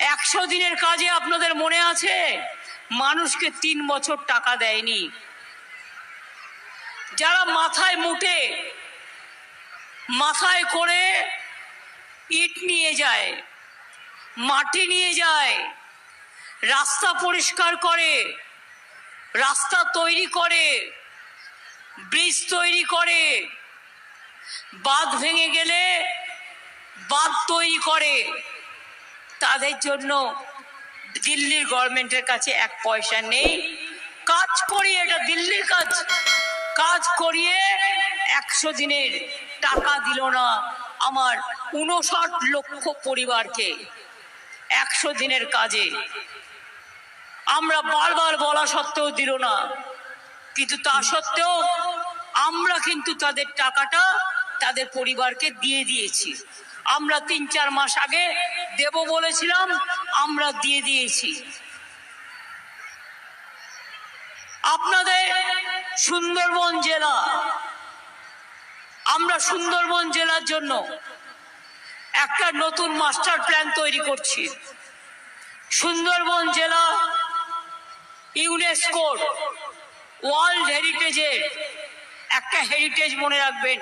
100 দিনের কাজে আপনাদের মনে আছে মানুষকে 3 বছর টাকা দেয়নি। যারা মাথায় মুটে মাথায় করে ইট নিয়ে যায়, মাটি নিয়ে যায়, রাস্তা পরিষ্কার করে, রাস্তা তৈরি করে, ব্রিজ তৈরি করে, বাঁধ ভেঙে গেলে বাঁধ তৈরি করে, তাদের জন্য দিল্লির গভর্নমেন্টের কাছে 1 পয়সা নেই। কাজ করিয়ে, এটা দিল্লির কাজ, কাজ করিয়ে 100 দিনের টাকা দিল না আমার 59 লক্ষ পরিবারকে। 100 দিনের কাজে আমরা বারবার বলা সত্ত্বেও দিল না, কিন্তু তা সত্ত্বেও আমরা কিন্তু তাদের টাকাটা তাদের পরিবারকে দিয়ে দিয়েছি। আমরা 3-4 মাস আগে দেব বলেছিলাম, আমরা দিয়ে দিয়েছি। আপনাদের সুন্দরবন জেলা, আমরা সুন্দরবন জেলার জন্য একটা নতুন মাস্টার প্ল্যান তৈরি করছি। সুন্দরবন জেলা ইউনেস্কোর ওয়ার্ল্ড হেরিটেজের একটা হেরিটেজ, মনে রাখবেন।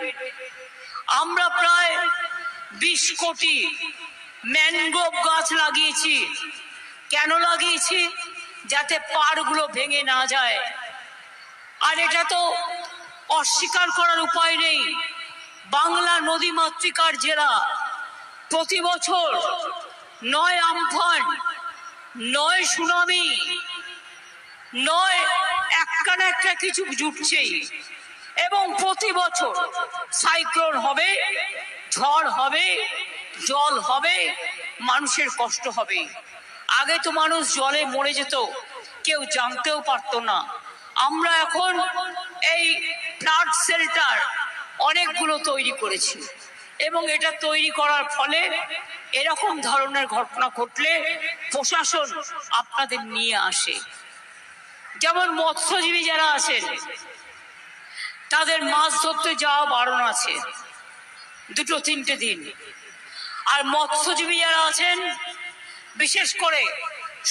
আমরা প্রায় 20 কোটি ম্যানগ্রোভ গাছ লাগিয়েছি। কেন লাগিয়েছি? যাতে পাড়গুলো ভেঙে না যায়। আর এটা তো অস্বীকার করার উপায় নেই, বাংলা নদী মাতৃকার জেলা। প্রতি বছর নয় আমফান, নয় সুনামি, নয় একটা না একটা কিছু জুটছেই, এবং প্রতি বছর সাইক্লোন হবে, ঝড় হবে, জল হবে, মানুষের কষ্ট হবে। আগে তো মানুষ জলে মরে যেত, কেউ জানতেও পারতো না। আমরা এখন এই ফ্লাড শেল্টার অনেকগুলো তৈরি করেছি, এবং এটা তৈরি করার ফলে এরকম ধরনের ঘটনা ঘটলে প্রশাসন আপনাদের নিয়ে আসে। যেমন মৎস্যজীবী যারা আছেন তাদের মাছ ধরতে যাওয়া বারণ আছে 2-3টে দিন। আর মৎস্যজীবী যারা আছেন বিশেষ করে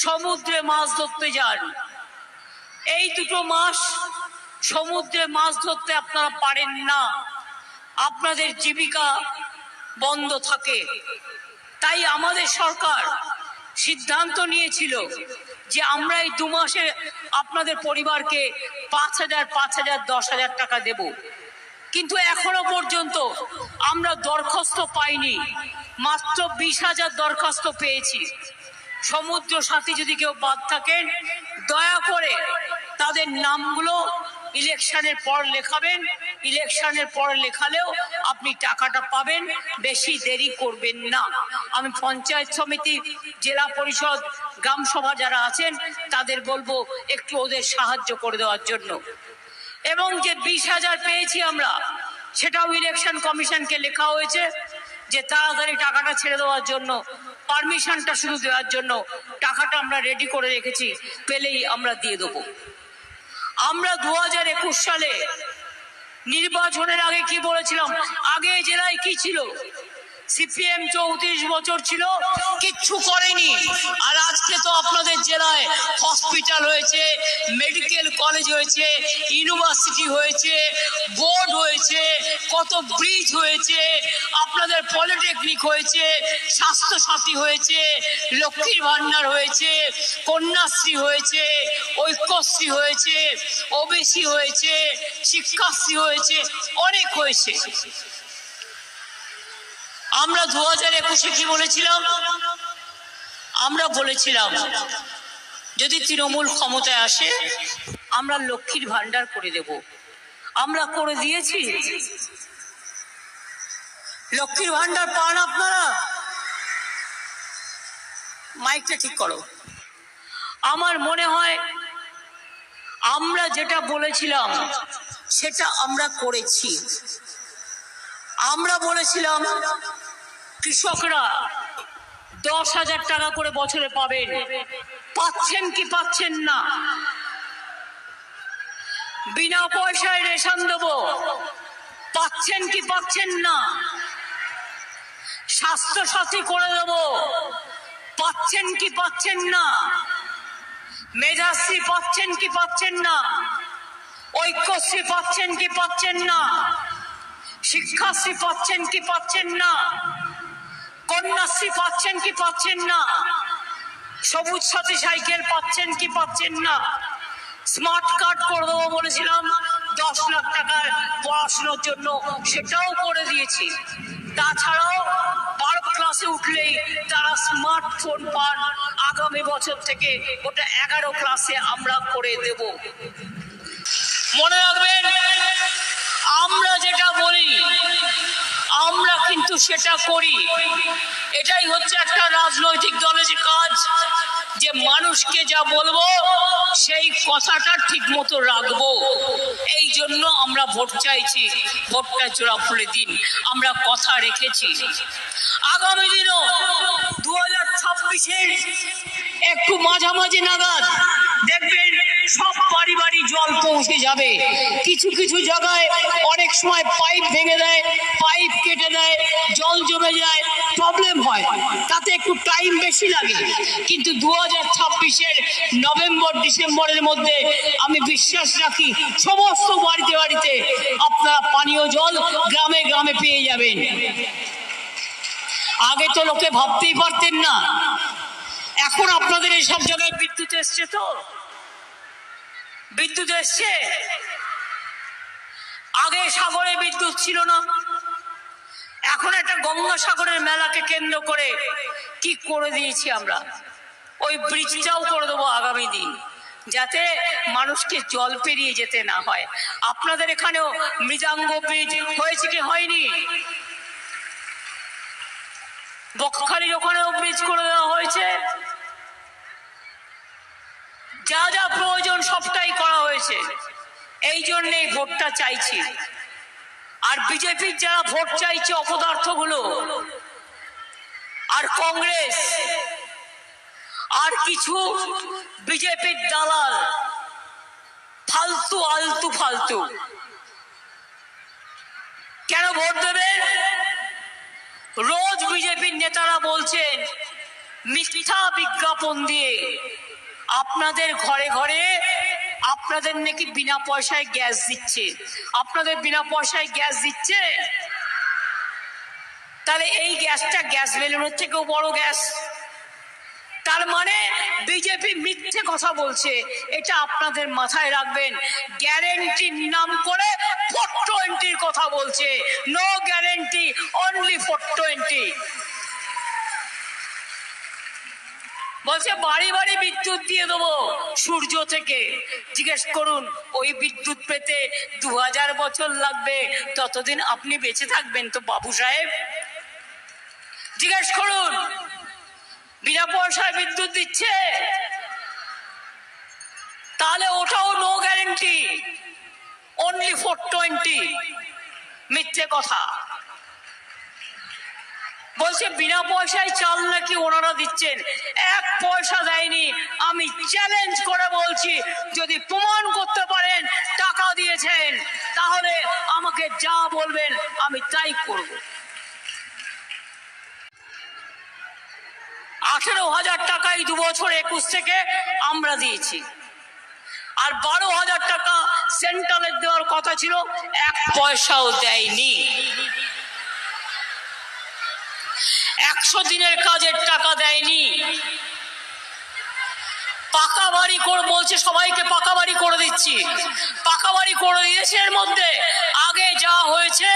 সমুদ্রে মাছ ধরতে যান, এই 2 মাস সমুদ্রে মাছ ধরতে আপনারা পারেন না, আপনাদের জীবিকা বন্ধ থাকে। তাই আমাদের সরকার সিদ্ধান্ত নিয়েছিল যে আমরা এই 2 মাসে আপনাদের পরিবারকে 5,000, 5,000, 10,000 টাকা দেব। কিন্তু এখনো পর্যন্ত আমরা দরখাস্ত পাইনি, মাত্র 20,000 দরখাস্ত পেয়েছি। সমুদ্র সাথী যদি কেউ বাদ থাকেন, দয়া করে তাদের নামগুলো ইলেকশনের পর লেখাবেন। ইলেকশনের পর লেখালেও আপনি টাকাটা পাবেন, বেশি দেরি করবেন না। আমি পঞ্চায়েত সমিতি, জেলা পরিষদ, গ্রাম সভা যারা আছেন তাদের বলবো একটু ওদের সাহায্য করে দেওয়ার জন্য। এবং যে 20,000 পেয়েছি আমরা, সেটাও ইলেকশন কমিশনকে লেখা হয়েছে যে তাড়াতাড়ি টাকাটা ছেড়ে দেওয়ার জন্য, পারমিশনটা শুরু দেওয়ার জন্য টাকাটা আমরা রেডি করে রেখেছি, পেলেই আমরা দিয়ে দেবো। আমরা 2021 সালে নির্বাচনের আগে কি বলেছিলাম? আগে জেলায় কি ছিল? সিপিএম 34 বছর ছিল, কিচ্ছু করেনি। আর আজকে তো আপনাদের জেলায় হসপিটাল হয়েছে, মেডিকেল কলেজ হয়েছে, ইউনিভার্সিটি হয়েছে, বোর্ড হয়েছে, কত ব্রিজ হয়েছে, আপনাদের পলিটেকনিক হয়েছে, স্বাস্থ্য সাথী হয়েছে, লক্ষ্মীর ভান্ডার হয়েছে, কন্যাশ্রী হয়েছে, ঐক্যশ্রী হয়েছে, ওবিসি হয়েছে, শিক্ষাশ্রী হয়েছে, অনেক হয়েছে। আমরা 2021-এ কি বলেছিলাম? আমরা বলেছিলাম যদি তৃণমূল ক্ষমতায় আসে আমরা লক্ষ্মীর ভান্ডার করে দেব। আমরা করে দিয়েছি। লক্ষ্মীর ভান্ডার পান আপনারা? মাইকটা ঠিক করো। আমার মনে হয় আমরা যেটা বলেছিলাম সেটা আমরা করেছি। আমরা বলেছিলাম কৃষকরা 10,000 টাকা করে বছরে পাবেন। পাচ্ছেন কি পাচ্ছেন না? বিনা পয়সায় রেশন দেব, পাচ্ছেন কি পাচ্ছেন না? স্বাস্থ্য সাথী করে দেব, পাচ্ছেন পাচ্ছেন কি পাচ্ছেন না? মেধাশ্রী পাচ্ছেন কি পাচ্ছেন না? ঐক্যশ্রী পাচ্ছেন কি পাচ্ছেন না? শিক্ষাশ্রী পাচ্ছেন কি পাচ্ছেন না? কন্যাশ্রী পাচ্ছেন কি পাচ্ছেন না? সবুজ সাথী সাইকেল পাচ্ছেন কি পাচ্ছেন না? স্মার্ট কার্ড করে দেবো বলেছিলাম 10 লাখ টাকার পড়াশোনার জন্য, সেটাও করে দিয়েছি। তাছাড়াও 12 ক্লাসে উঠলেই তারা স্মার্টফোন পান। আগামী বছর থেকে ওটা 11 ক্লাসে আমরা করে দেব। মনে রাখবেন, আমরা যেটা বলি আমরা কিন্তু সেটা করি। এটাই হচ্ছে একটা রাজনৈতিক দলের কাজ, যে মানুষকে যা বলবো সেই কথাটা ঠিক মতো রাখবো। এই জন্য আমরা ভোট চাইছি, ভোটটা জোড়া ফুলে দিন। আমরা কথা রেখেছি। আগামী দিনও 2026-এর একটু মাঝামাঝি নাগাদ দেখবেন সব বাড়ি বাড়ি জল পৌঁছে যাবে। কিছু কিছু জায়গায় অনেক সময় পাইপ ভেঙে দেয়, পাইপ কেটে দেয়, জল জমে যায়, প্রবলেম হয়, তাতে একটু টাইম বেশি লাগে। কিন্তু 2026-এর নভেম্বর ডিসেম্বরের মধ্যে আমি বিশ্বাস রাখি সমস্ত বাড়িতে বাড়িতে আপনারা পানীয় জল গ্রামে গ্রামে পেয়ে যাবেন। আগে তো লোকে ভাবতেই পারতেন না। এখন আপনাদের এইসব জায়গায় বিদ্যুৎ এসছে, তো বিদ্যুৎ এসছে। আগে সাগরে বিদ্যুৎ ছিল না। এখন একটা গঙ্গাসাগরের মেলাকে কেন্দ্র করে কি করে দিয়েছি আমরা, ওই ব্রিজটাও করে দেবো আগামী দিন, যাতে মানুষকে জল পেরিয়ে যেতে না হয়। আপনাদের এখানেও মৃদাঙ্গ ব্রিজ হয়েছে কি হয়নি? বকখালির ওখানেও ব্রিজ করে দেওয়া হয়েছে। যা যা প্রয়োজন সবটাই করা হয়েছে। এই জন্যই ভোটটা চাইছি। আর বিজেপির যারা ভোট চাইছে অপদার্থগুলো, আর কংগ্রেস, আর কিছু বিজেপির দালাল, ফালতু আলতু ফালতু, কেন ভোট দেবেন? রোজ বিজেপির নেতারা বলছেন মিথ্যা বিজ্ঞাপন দিয়ে আপনাদের ঘরে ঘরে আপনাদের নাকি বিনা পয়সায় গ্যাস দিচ্ছে। আপনাদের বিনা পয়সায় গ্যাস দিচ্ছে, তাহলে এই গ্যাসটা গ্যাস বেলুনের থেকেও বড় গ্যাস। তার মানে বিজেপি মিথ্যে কথা বলছে, এটা আপনাদের মাথায় রাখবেন। গ্যারেন্টির নাম করে 420 কথা বলছে। No guarantee, only 420। বলছে বাড়ি বাড়ি বিদ্যুৎ দিয়ে দেবো সূর্য থেকে। জিজ্ঞেস করুন, ওই বিদ্যুৎ পেতে 2000 বছর লাগবে, ততদিন আপনি বেঁচে থাকবেন তো বাবু সাহেব? জিজ্ঞেস করুন, বিনা পয়সায় বিদ্যুৎ দিচ্ছে, তাহলে ওটাও নো গ্যারেন্টি, অনলি 420। মিথ্যে কথা বলছে। বিনা পয়সায় চাল নাকি ওনারা দিচ্ছেন, 1 পয়সা দেয়নি। আমি চ্যালেঞ্জ করে বলছি, যদি প্রমাণ করতে পারেন টাকা দিয়েছেন, তাহলে আমাকে যা বলবেন আমি তাই করব। 18,000 টাকাই 2 বছর 21 থেকে আমরা দিয়েছি। আর 12,000 টাকা সেন্ট্রালের দেওয়ার কথা ছিল, 1 পয়সাও দেয়নি। 100 দিনের কাজের টাকা দেয়নি। পাকা বাড়ি করে বলছে সবাইকে পাকা বাড়ি করে দিচ্ছি। পাকা বাড়ি করে দিয়েছে, এর মধ্যে আগে যা হয়েছে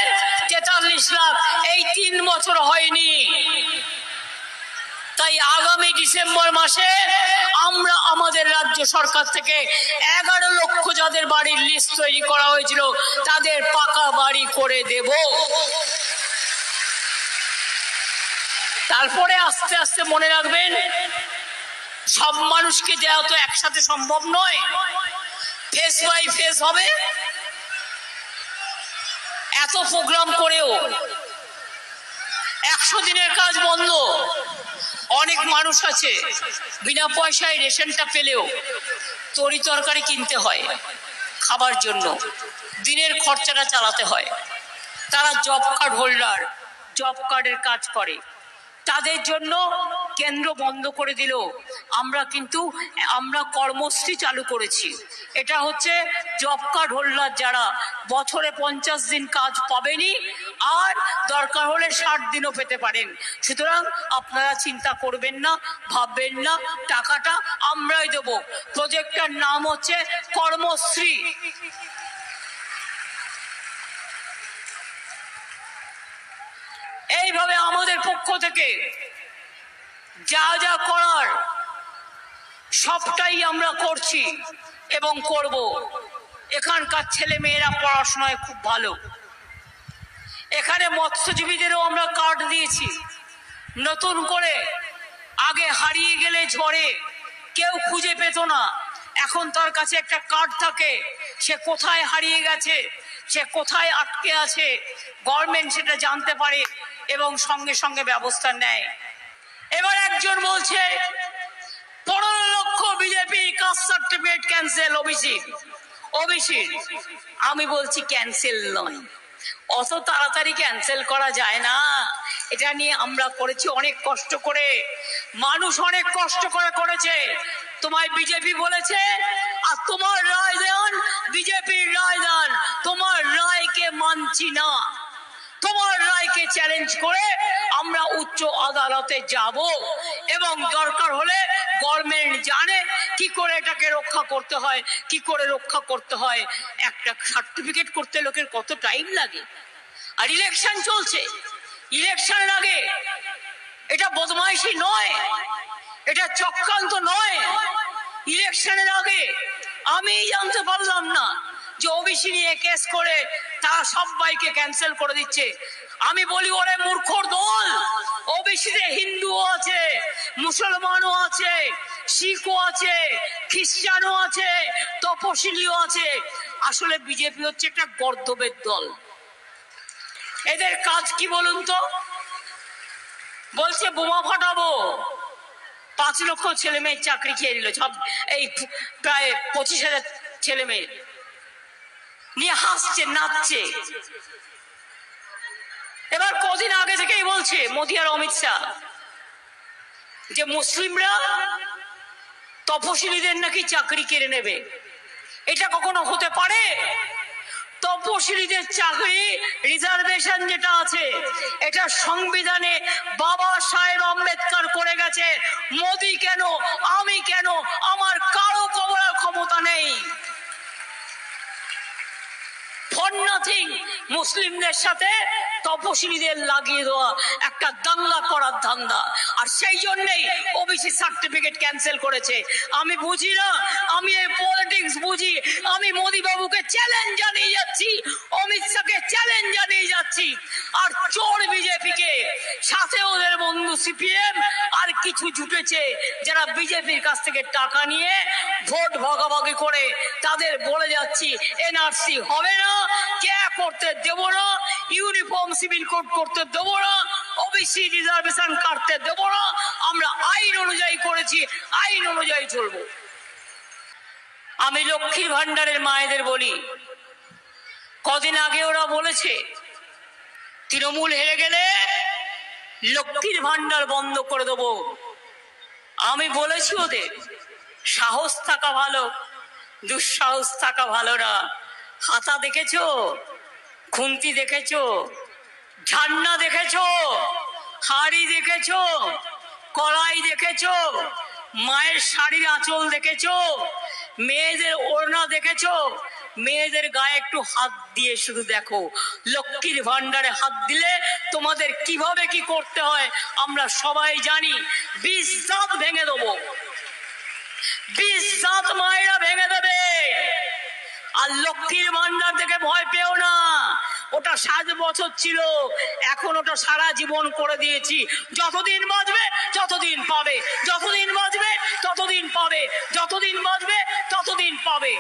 43 লাখ, এই 3 বছর হয়নি। তাই আগামী ডিসেম্বর মাসে আমরা আমাদের রাজ্য সরকার থেকে 11 লক্ষ যাদের বাড়ির লিস্ট তৈরি করা হয়েছিল তাদের পাকা বাড়ি করে দেব। তারপরে আস্তে আস্তে মনে রাখবেন, সব মানুষকে দেওয়া তো একসাথে সম্ভব নয়, ফেস বাই ফেস হবে। এত প্রোগ্রাম করেও 100 দিনের কাজ বন্ধ। অনেক মানুষ আছে বিনা পয়সায় রেশনটা পেলেও তরি তরকারি কিনতে হয় খাবার জন্য, দিনের খরচাটা চালাতে হয়। তারা জব কার্ড হোল্ডার, জব কার্ডের কাজ করে, তাদের জন্য কেন্দ্র বন্ধ করে দিল, আমরা কর্মশ্রী চালু করেছি। এটা হচ্ছে জব কার্ড হোল্ডার, যারা বছরে 50 দিন কাজ পাবেনি, আর দরকার হলে 60 দিনও পেতে পারেন। সুতরাং আপনারা চিন্তা করবেন না, ভাববেন না, টাকাটা আমরাই দেবো। প্রজেক্টটার নাম হচ্ছে কর্মশ্রী। এইভাবে আমাদের পক্ষ থেকে যা যা করার সবটাই আমরা করছি এবং করব। এখানকার ছেলে মেয়েরা পড়াশোনায় খুব ভালো। এখানে মৎস্যজীবীদেরও আমরা কার্ড দিয়েছি নতুন করে। আগে হারিয়ে গেলে ঝড়ে কেউ খুঁজে পেত না, এখন তার কাছে একটা কার্ড থাকে, সে কোথায় হারিয়ে গেছে, সে কোথায় আটকে আছে, গভর্নমেন্ট সেটা জানতে পারে এবং সঙ্গে সঙ্গে ব্যবস্থা নেয়। এবার একজন বলছে 15 লক্ষ BJP caste certificate cancel OBC. আমি বলছি ক্যান্সেল নয়, অত তাড়াতাড়ি ক্যান্সেল করা যায় না। এটা নিয়ে আমরা করেছি অনেক কষ্ট করে, মানুষ অনেক কষ্ট করে করেছে। তোমায় বিজেপি বলেছে আর তোমার রায় দেন, বিজেপির রায় দেন, তোমার রায়কে মানছি না। তোমার রায়কে চ্যালেঞ্জ করে আমরা উচ্চ আদালতে যাব এবং দরকার হলে গভর্নমেন্ট জানে কি করে এটাকে রক্ষা করতে হয়, কি করে রক্ষা করতে হয়। একটা সার্টিফিকেট করতে লোকের কত টাইম লাগে, আর ইলেকশন চলছে, ইলেকশনের আগে এটা বদমাইশি নয়, এটা চক্রান্ত নয়। ইলেকশনের আগে আমি জানতে পারলাম না যে ওবিসি নিয়ে কেস করে তারা সবাইকে ক্যান্সেল করে দিচ্ছে। আমি বলি ওরে মূর্খর দল, ওবিসিতে হিন্দুও আছে, মুসলমানও আছে, শিখও আছে, খ্রিস্টানও আছে, তপশিলিও আছে। আসলে বিজেপি হচ্ছে একটা গর্দবের দল। এদের কাজ কি বলুন তো? বলছে বোমা ফাটাবো, 5 লক্ষ ছেলে মেয়ের চাকরি খেয়ে নিল, সব এই প্রায় 25,000 ছেলে মেয়ে নিয়ে হাসছে, নাচছে। এবার কদিন আগে থেকেই বলছে মোদি আর অমিত শাহ যে মুসলিমরা তপশিলীদের নাকি চাকরি কেড়ে নেবে। এটা কখনো হতে পারে? তপশিলীদের চাকরি রিজার্ভেশন যেটা আছে, এটা সংবিধানে বাবা সাহেব আম্বেদকর করে গেছে। মোদি কেন, আমি কেন, আমার কারো করার ক্ষমতা নেই। ফর নাথিং মুসলিমদের সাথে তপশিলীদের লাগিয়ে দেওয়া একটা দাঙ্গা করার ধান্দা, আর সেই জন্যই ওবিসি সার্টিফিকেট ক্যান্সেল করেছে। আমি বুঝি না, আমি এই পলিটিক্স বুঝি। আমি মোদি বাবুকে চ্যালেঞ্জ জানিয়ে যাচ্ছি, অমিত শাহকে চ্যালেঞ্জ জানিয়ে যাচ্ছি, আর চোর বিজেপিকে, সাথে ওদের বন্ধু সিপিএম আর কিছু জুটেছে যারা বিজেপির কাছ থেকে টাকা নিয়ে ভোট ভাগাভাগি করে তাদের বলে যাচ্ছি এনআরসি হবে না, কে করতে দেব না, ইউনিফর্ম সিভিল কোড করতে দেব না, ওবিসি রিজার্ভেশন কাটতে দেব না, আমরা আইন অনুযায়ী করেছি, আইন অনুযায়ী চলবো। আমি লক্ষ্মীর ভান্ডারের মায়েদের বলি, কদিন আগে ওরা বলেছে তৃণমূল হেরে গেলে লক্ষ্মীর ভান্ডার বন্ধ করে দেবো। আমি বলেছি ওদের সাহস থাকা ভালো, দুঃসাহস থাকা ভালো না। হাতা দেখেছো, খুন্তি দেখেছো, ঝান্না দেখেছো, হাড়ি দেখেছো, কড়াই দেখেছো, মায়ের শাড়ির আঁচল দেখেছো, মেয়েদের ওড়না দেখেছো, মেয়েদের গায়ে একটু হাত দিয়ে শুধু দেখো। লক্ষ্মীর ভান্ডারে হাত দিলে তোমাদের কিভাবে কি করতে হয় আমরা সবাই জানি। 20 দাঁত ভেঙে দেবো, 20 দাঁত মায়েরা ভেঙে দেবে। আর লক্ষ্মীর ভান্ডার দেখে ভয় পেও না, ওটা 7 বছর ছিল, এখন ওটা সারা জীবন করে দিয়েছি। যতদিন বাঁচবে ততদিন পাবে, যতদিন বাঁচবে ততদিন পাবে, যতদিন বাঁচবে ততদিন পাবে।